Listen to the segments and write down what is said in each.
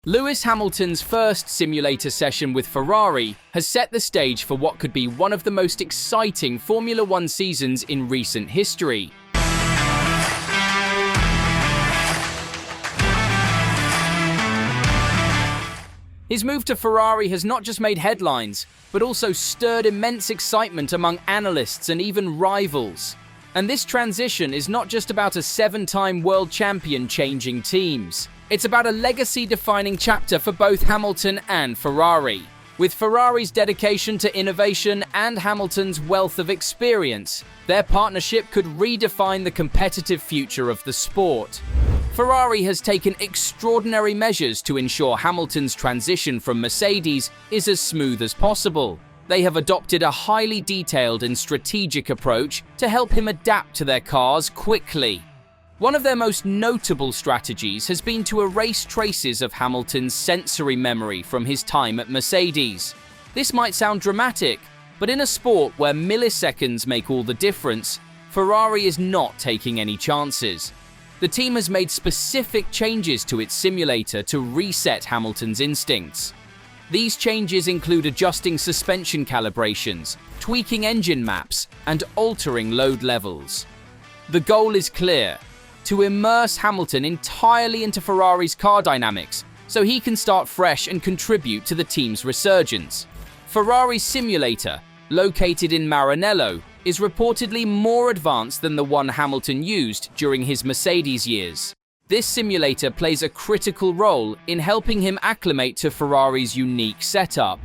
Lewis Hamilton's first simulator session with Ferrari has set the stage for what could be one of the most exciting Formula One seasons in recent history. His move to Ferrari has not just made headlines, but also stirred immense excitement among analysts and even rivals. And this transition is not just about a 7-time world champion changing teams. It's about a legacy-defining chapter for both Hamilton and Ferrari. With Ferrari's dedication to innovation and Hamilton's wealth of experience, their partnership could redefine the competitive future of the sport. Ferrari has taken extraordinary measures to ensure Hamilton's transition from Mercedes is as smooth as possible. They have adopted a highly detailed and strategic approach to help him adapt to their cars quickly. One of their most notable strategies has been to erase traces of Hamilton's sensory memory from his time at Mercedes. This might sound dramatic, but in a sport where milliseconds make all the difference, Ferrari is not taking any chances. The team has made specific changes to its simulator to reset Hamilton's instincts. These changes include adjusting suspension calibrations, tweaking engine maps, and altering load levels. The goal is clear: to immerse Hamilton entirely into Ferrari's car dynamics so he can start fresh and contribute to the team's resurgence. Ferrari's simulator, located in Maranello, is reportedly more advanced than the one Hamilton used during his Mercedes years. This simulator plays a critical role in helping him acclimate to Ferrari's unique setup.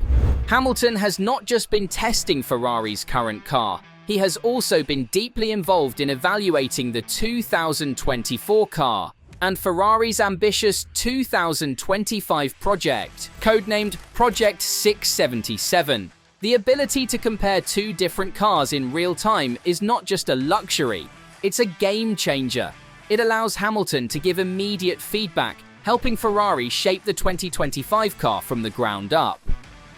Hamilton has not just been testing Ferrari's current car, he has also been deeply involved in evaluating the 2024 car and Ferrari's ambitious 2025 project, codenamed Project 677. The ability to compare two different cars in real time is not just a luxury, it's a game changer. It allows Hamilton to give immediate feedback, helping Ferrari shape the 2025 car from the ground up.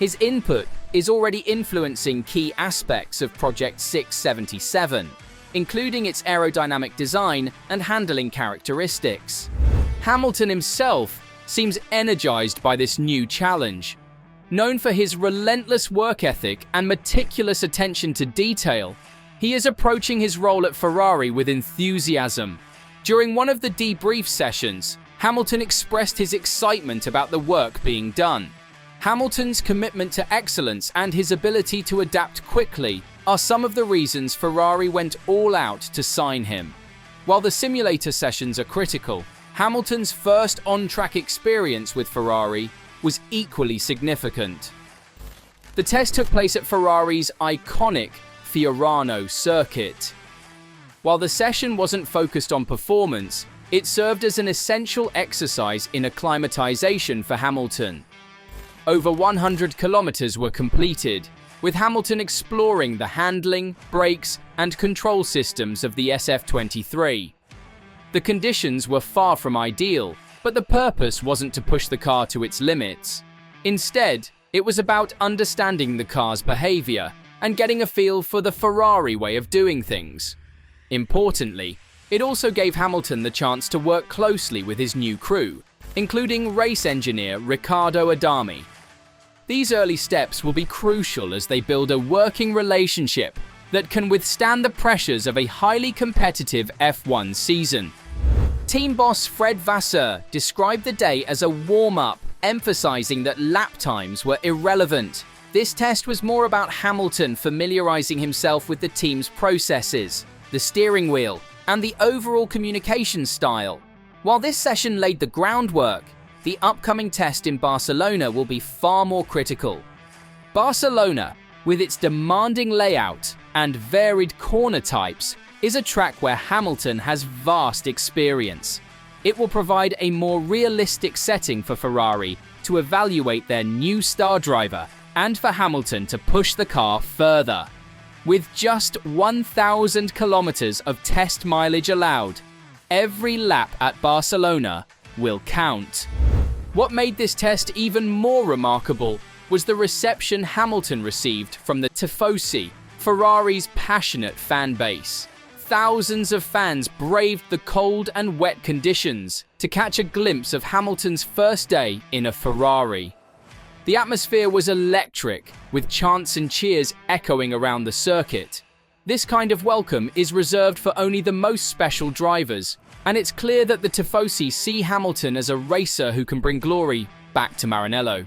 His input is already influencing key aspects of Project 677, including its aerodynamic design and handling characteristics. Hamilton himself seems energized by this new challenge. Known for his relentless work ethic and meticulous attention to detail, he is approaching his role at Ferrari with enthusiasm. During one of the debrief sessions, Hamilton expressed his excitement about the work being done. Hamilton's commitment to excellence and his ability to adapt quickly are some of the reasons Ferrari went all out to sign him. While the simulator sessions are critical, Hamilton's first on-track experience with Ferrari was equally significant. The test took place at Ferrari's iconic Fiorano circuit. While the session wasn't focused on performance, it served as an essential exercise in acclimatization for Hamilton. Over 100 kilometers were completed, with Hamilton exploring the handling, brakes, and control systems of the SF23. The conditions were far from ideal, but the purpose wasn't to push the car to its limits. Instead, it was about understanding the car's behavior and getting a feel for the Ferrari way of doing things. Importantly, it also gave Hamilton the chance to work closely with his new crew, including race engineer Riccardo Adami. These early steps will be crucial as they build a working relationship that can withstand the pressures of a highly competitive F1 season. Team boss Fred Vasseur described the day as a warm-up, emphasizing that lap times were irrelevant. This test was more about Hamilton familiarizing himself with the team's processes, the steering wheel, and the overall communication style. While this session laid the groundwork, the upcoming test in Barcelona will be far more critical. Barcelona, with its demanding layout and varied corner types, is a track where Hamilton has vast experience. It will provide a more realistic setting for Ferrari to evaluate their new star driver and for Hamilton to push the car further. With just 1,000 kilometers of test mileage allowed, every lap at Barcelona will count. What made this test even more remarkable was the reception Hamilton received from the Tifosi, Ferrari's passionate fan base. thousands of fans braved the cold and wet conditions to catch a glimpse of Hamilton's first day in a Ferrari. The atmosphere was electric, with chants and cheers echoing around the circuit. This kind of welcome is reserved for only the most special drivers, and it's clear that the Tifosi see Hamilton as a racer who can bring glory back to Maranello.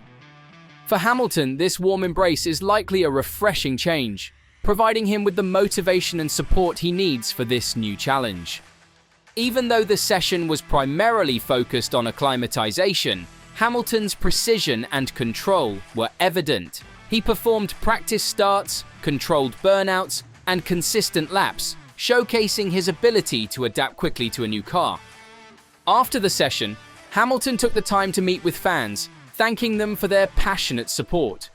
For Hamilton, this warm embrace is likely a refreshing change, providing him with the motivation and support he needs for this new challenge. Even though the session was primarily focused on acclimatization, Hamilton's precision and control were evident. He performed practice starts, controlled burnouts, and consistent laps, showcasing his ability to adapt quickly to a new car. After the session, Hamilton took the time to meet with fans, thanking them for their passionate support.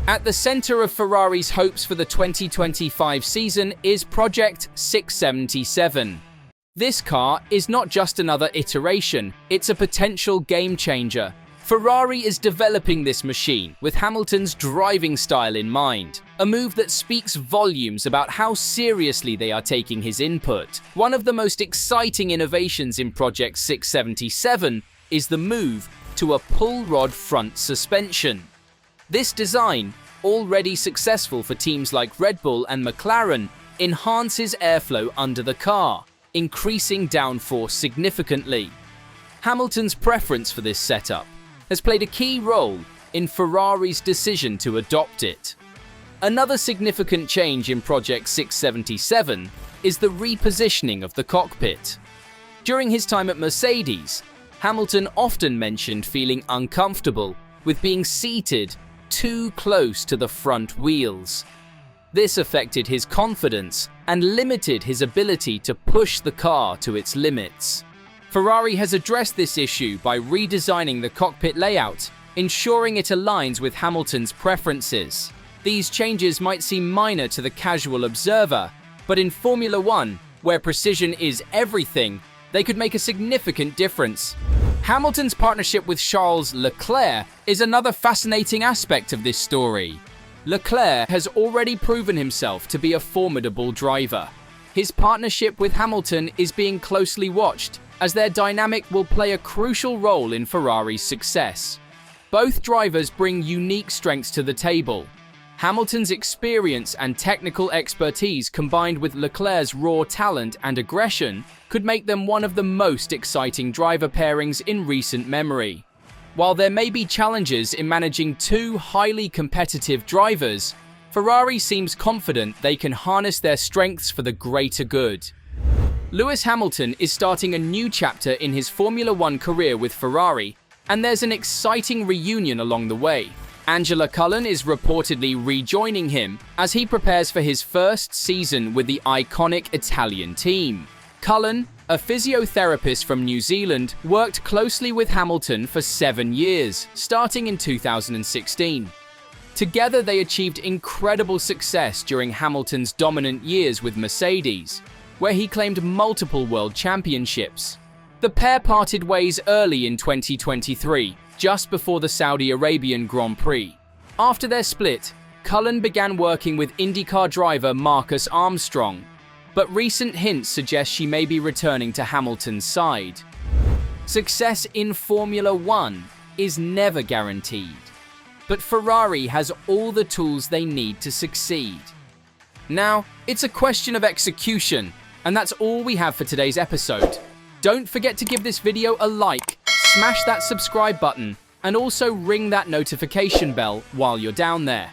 At the center of Ferrari's hopes for the 2025 season is Project 677. This car is not just another iteration, it's a potential game changer. Ferrari is developing this machine with Hamilton's driving style in mind, a move that speaks volumes about how seriously they are taking his input. One of the most exciting innovations in Project 677 is the move to a pull rod front suspension. This design, already successful for teams like Red Bull and McLaren, enhances airflow under the car, increasing downforce significantly. Hamilton's preference for this setup has played a key role in Ferrari's decision to adopt it. Another significant change in Project 677 is the repositioning of the cockpit. During his time at Mercedes, Hamilton often mentioned feeling uncomfortable with being seated too close to the front wheels. This affected his confidence and limited his ability to push the car to its limits. Ferrari has addressed this issue by redesigning the cockpit layout, ensuring it aligns with Hamilton's preferences. These changes might seem minor to the casual observer, but in Formula One, where precision is everything, they could make a significant difference. Hamilton's partnership with Charles Leclerc is another fascinating aspect of this story. Leclerc has already proven himself to be a formidable driver. His partnership with Hamilton is being closely watched, as their dynamic will play a crucial role in Ferrari's success. Both drivers bring unique strengths to the table. Hamilton's experience and technical expertise combined with Leclerc's raw talent and aggression could make them one of the most exciting driver pairings in recent memory. While there may be challenges in managing two highly competitive drivers, Ferrari seems confident they can harness their strengths for the greater good. Lewis Hamilton is starting a new chapter in his Formula One career with Ferrari, and there's an exciting reunion along the way. Angela Cullen is reportedly rejoining him as he prepares for his first season with the iconic Italian team. Cullen, a physiotherapist from New Zealand, worked closely with Hamilton for 7 years, starting in 2016. Together they achieved incredible success during Hamilton's dominant years with Mercedes, where he claimed multiple world championships. The pair parted ways early in 2023, just before the Saudi Arabian Grand Prix. After their split, Cullen began working with IndyCar driver Marcus Armstrong, but recent hints suggest she may be returning to Hamilton's side. Success in Formula One is never guaranteed, but Ferrari has all the tools they need to succeed. Now, it's a question of execution, and that's all we have for today's episode. Don't forget to give this video a like, smash that subscribe button, and also ring that notification bell while you're down there.